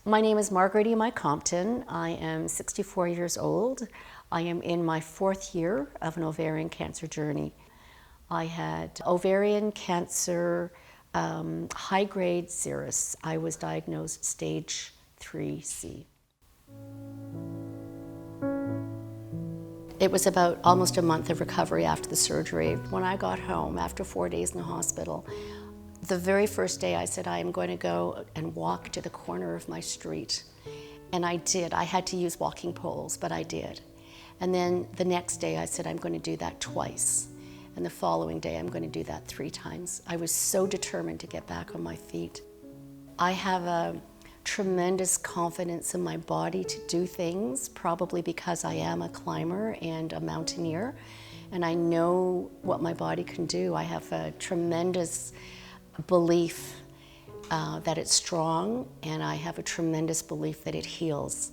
My name is Margaret Compton. I am 64 years old. I am in my 4th year of an ovarian cancer journey. I had ovarian cancer, high-grade serous. I was diagnosed stage 3C. It was about almost a month of recovery after the surgery. When I got home after 4 days in the hospital, the very first day I said, I am going to go and walk to the corner of my street. And I did. I had to use walking poles, but I did. And then the next day I said, I'm going to do that twice. And the following day I'm going to do that 3 times. I was so determined to get back on my feet. I have a tremendous confidence in my body to do things, probably because I am a climber and a mountaineer, and I know what my body can do. I have a tremendous belief that it's strong, and I have a tremendous belief that it heals.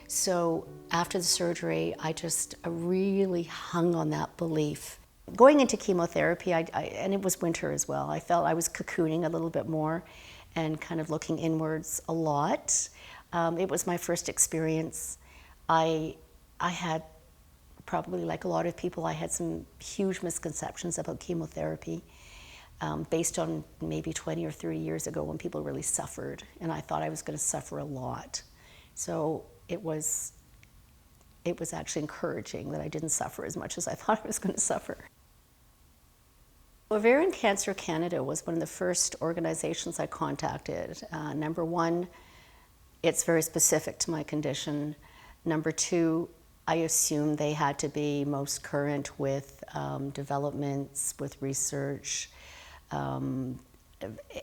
So after the surgery, I just really hung on that belief. Going into chemotherapy, and it was winter as well, I felt I was cocooning a little bit more and kind of looking inwards a lot. It was my first experience. I had, probably like a lot of people, I had some huge misconceptions about chemotherapy based on maybe 20 or 30 years ago when people really suffered, and I thought I was going to suffer a lot. So it was actually encouraging that I didn't suffer as much as I thought I was going to suffer. Ovarian Cancer Canada was one of the first organizations I contacted. Number one, it's very specific to my condition. Number two, I assumed they had to be most current with developments, with research,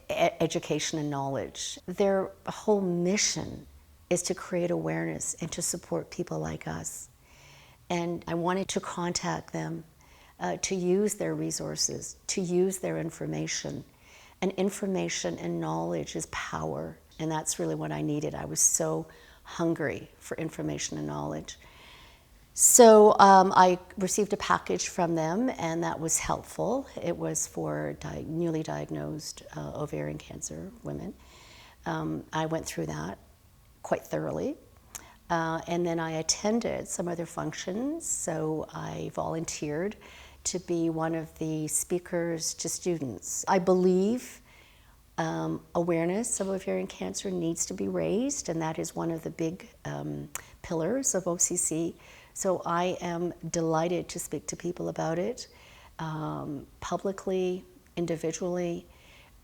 education and knowledge. Their whole mission is to create awareness and to support people like us. And I wanted to contact them to use their resources, to use their information. And information and knowledge is power, and that's really what I needed. I was so hungry for information and knowledge. So I received a package from them, and that was helpful. It was for newly diagnosed ovarian cancer women. I went through that quite thoroughly. And then I attended some other functions, so I volunteered to be one of the speakers to students. I believe awareness of ovarian cancer needs to be raised, and that is one of the big pillars of OCC. So I am delighted to speak to people about it, publicly, individually.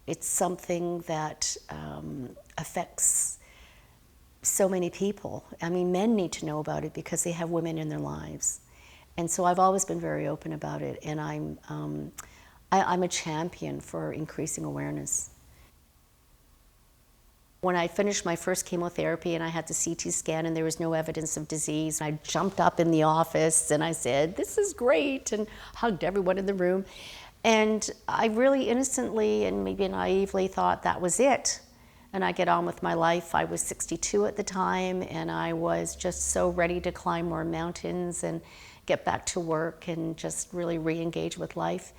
It's something that affects so many people. I mean, men need to know about it because they have women in their lives. And so I've always been very open about it, and I'm a champion for increasing awareness. When I finished my first chemotherapy and I had the CT scan and there was no evidence of disease, I jumped up in the office and I said, "This is great," and hugged everyone in the room. And I really innocently and maybe naively thought that was it. And I get on with my life. I was 62 at the time, and I was just so ready to climb more mountains and get back to work and just really re-engage with life.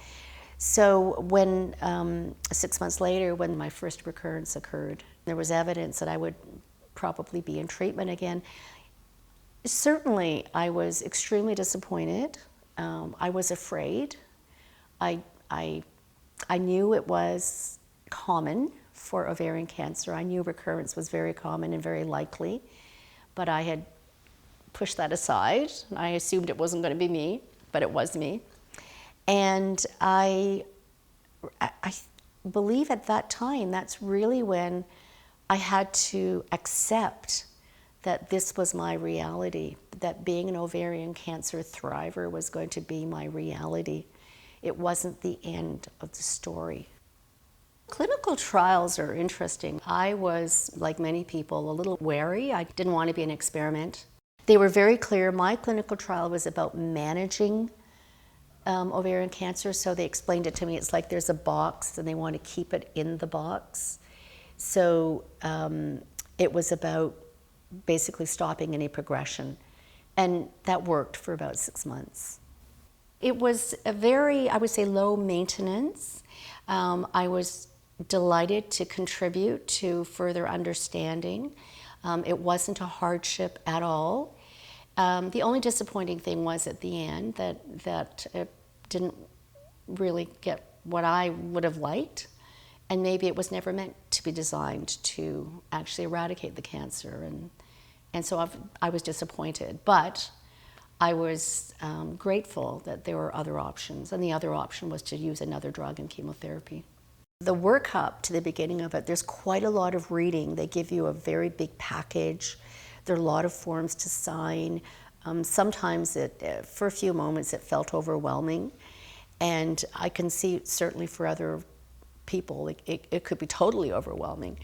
So when 6 months later, when my first recurrence occurred, there was evidence that I would probably be in treatment again. Certainly, I was extremely disappointed. I was afraid. I knew it was common for ovarian cancer. I knew recurrence was very common and very likely, but I had pushed that aside. I assumed it wasn't going to be me, but it was me. And I believe at that time, that's really when I had to accept that this was my reality, that being an ovarian cancer thriver was going to be my reality. It wasn't the end of the story. Clinical trials are interesting. I was, like many people, a little wary. I didn't want to be an experiment. They were very clear. My clinical trial was about managing ovarian cancer, so they explained it to me. It's like there's a box and they want to keep it in the box. So it was about basically stopping any progression, and that worked for about 6 months. It was a very, I would say, low maintenance. I was delighted to contribute to further understanding. It wasn't a hardship at all. The only disappointing thing was at the end that it didn't really get what I would have liked, and maybe it was never meant to be designed to actually eradicate the cancer, and so I was disappointed. But I was grateful that there were other options, and the other option was to use another drug and chemotherapy. The workup to the beginning of it, there's quite a lot of reading. They give you a very big package. There are a lot of forms to sign. Sometimes for a few moments it felt overwhelming, and I can see certainly for other people it could be totally overwhelming.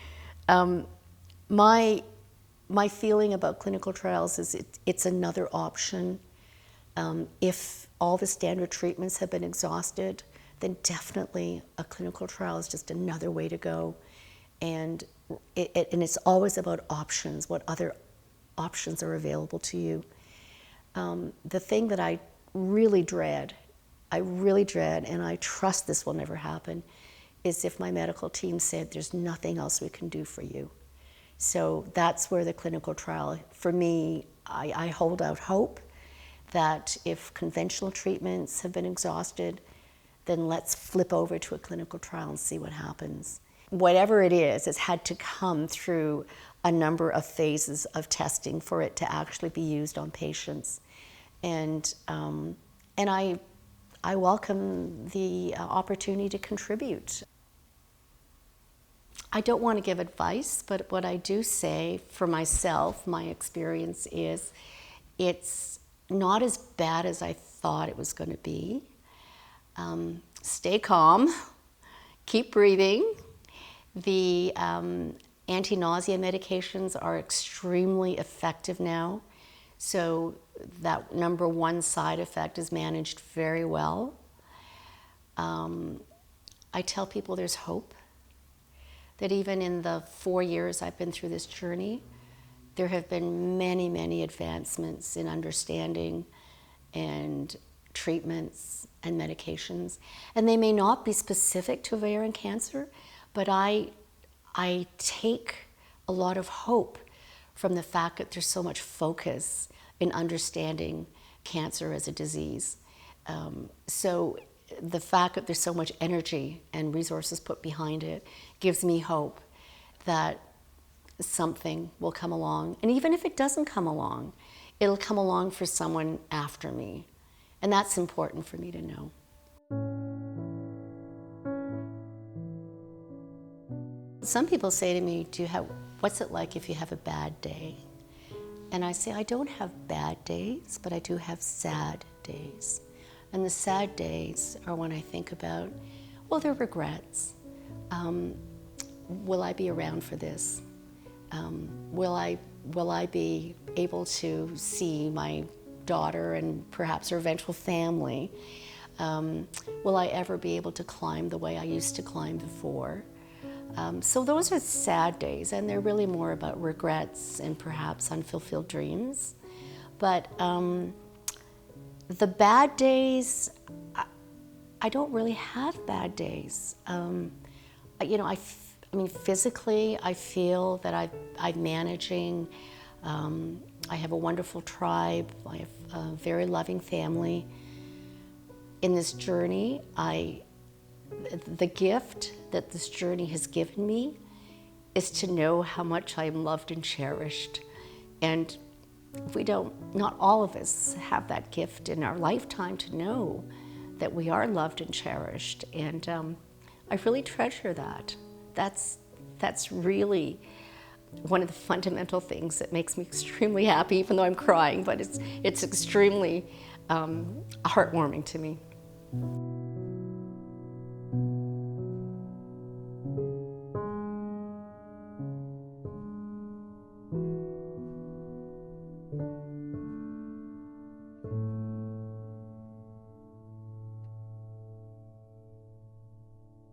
My feeling about clinical trials is it's another option. If all the standard treatments have been exhausted, then definitely a clinical trial is just another way to go. And it's always about options, what other options are available to you. The thing that I really dread, and I trust this will never happen, is if my medical team said there's nothing else we can do for you. So that's where the clinical trial, for me, I hold out hope that if conventional treatments have been exhausted, then let's flip over to a clinical trial and see what happens. Whatever it is, it's had to come through a number of phases of testing for it to actually be used on patients. And I welcome the opportunity to contribute. I don't want to give advice, but what I do say for myself, my experience is it's not as bad as I thought it was going to be. Stay calm, keep breathing. The anti-nausea medications are extremely effective now, so that number one side effect is managed very well. I tell people there's hope, that even in the 4 years I've been through this journey, there have been many, many advancements in understanding and treatments and medications. And they may not be specific to ovarian cancer, but I take a lot of hope from the fact that there's so much focus in understanding cancer as a disease. So the fact that there's so much energy and resources put behind it gives me hope that something will come along. And even if it doesn't come along, it'll come along for someone after me. And that's important for me to know. Some people say to me, what's it like if you have a bad day? And I say, I don't have bad days, but I do have sad days. And the sad days are when I think about, well, they're regrets. Will I be around for this? Will I be able to see my daughter and perhaps her eventual family? Will I ever be able to climb the way I used to climb before? So those are sad days, and they're really more about regrets and perhaps unfulfilled dreams. But the bad days, I don't really have bad days. I mean, physically, I feel that I'm managing. I have a wonderful tribe. I have a very loving family. In this journey, the gift that this journey has given me is to know how much I am loved and cherished. And not all of us have that gift in our lifetime to know that we are loved and cherished. And I really treasure that. That's really one of the fundamental things that makes me extremely happy, even though I'm crying, but it's extremely heartwarming to me.